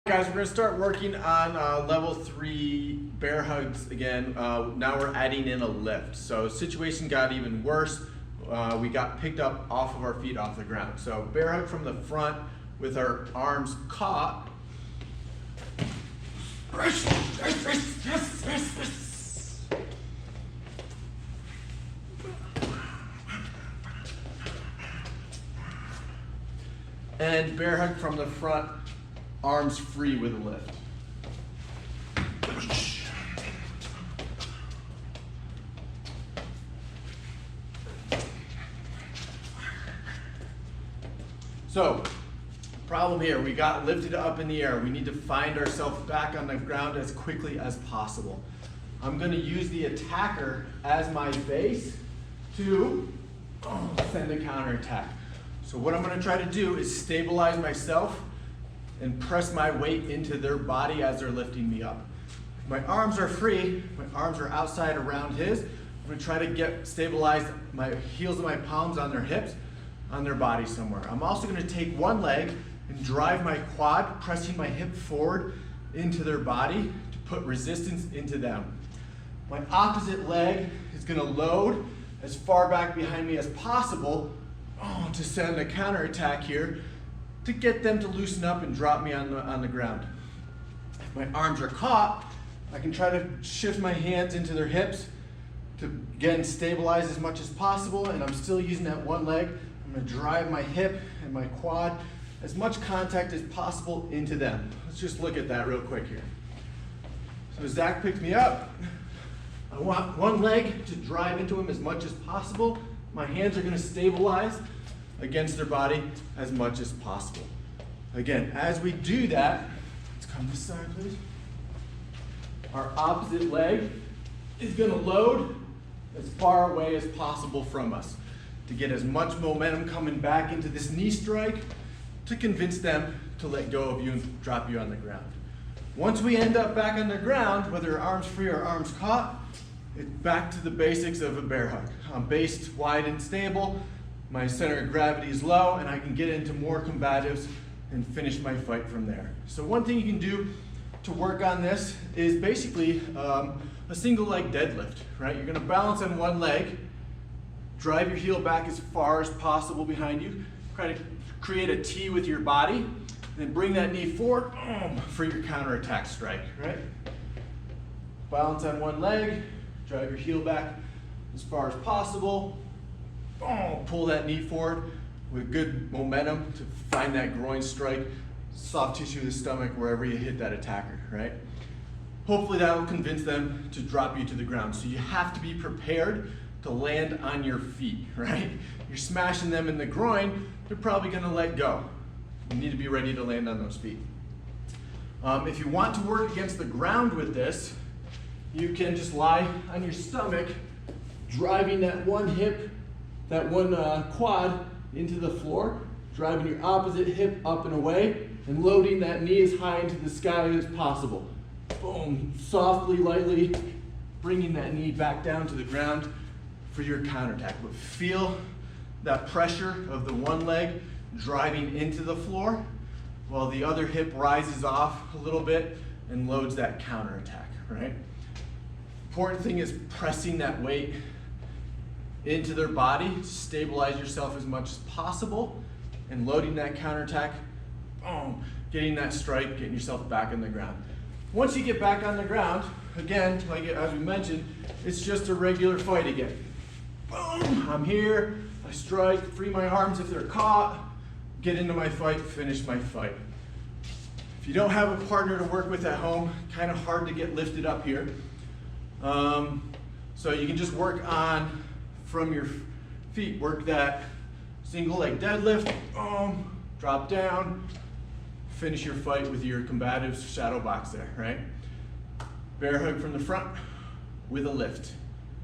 Guys, we're going to start working on level 3 bear hugs again. Now we're adding in a lift. So situation got even worse. We got picked up off of our feet off the ground. So bear hug from the front with our arms caught. And bear hug from the front, arms free with a lift. So, problem here, we got lifted up in the air. We need to find ourselves back on the ground as quickly as possible. I'm going to use the attacker as my base to send a counterattack. So what I'm going to try to do is stabilize myself and press my weight into their body as they're lifting me up. My arms are free, my arms are outside around his. I'm going to try to stabilize my heels of my palms on their hips, on their body somewhere. I'm also going to take one leg and drive my quad, pressing my hip forward into their body to put resistance into them. My opposite leg is going to load as far back behind me as possible to send a counterattack here to get them to loosen up and drop me on the ground. If my arms are caught, I can try to shift my hands into their hips to, again, stabilize as much as possible, and I'm still using that one leg. I'm going to drive my hip and my quad, as much contact as possible into them. Let's just look at that real quick here. So Zach picked me up. I want one leg to drive into him as much as possible. My hands are going to stabilize against their body as much as possible. Again, as we do that, let's come this side, please. Our opposite leg is going to load as far away as possible from us to get as much momentum coming back into this knee strike to convince them to let go of you and drop you on the ground. Once we end up back on the ground, whether arms free or arms caught, it's back to the basics of a bear hug. I'm based wide and stable, my center of gravity is low, and I can get into more combatives and finish my fight from there. So one thing you can do to work on this is basically a single leg deadlift, right? You're gonna balance on one leg, drive your heel back as far as possible behind you, try to create a T with your body, then bring that knee forward for your counterattack strike, right? Balance on one leg, drive your heel back as far as possible. Pull that knee forward with good momentum to find that groin strike, soft tissue of the stomach, wherever you hit that attacker, right? Hopefully that will convince them to drop you to the ground. So you have to be prepared to land on your feet, right? You're smashing them in the groin, they're probably gonna let go. You need to be ready to land on those feet. If you want to work against the ground with this, you can just lie on your stomach, driving that one hip, that one quad into the floor, driving your opposite hip up and away, and loading that knee as high into the sky as possible. Boom, softly, lightly, bringing that knee back down to the ground for your counterattack. But feel that pressure of the one leg driving into the floor, while the other hip rises off a little bit and loads that counterattack, right? Important thing is pressing that weight into their body to stabilize yourself as much as possible and loading that counterattack, getting that strike, getting yourself back on the ground. Once you get back on the ground, again, like as we mentioned, it's just a regular fight again. Boom, I'm here, I strike, free my arms if they're caught, get into my fight, finish my fight. If you don't have a partner to work with at home, kind of hard to get lifted up here. So you can just work on from your feet, work that single leg deadlift, drop down, finish your fight with your combative shadow box there, right? Bear hug from the front with a lift.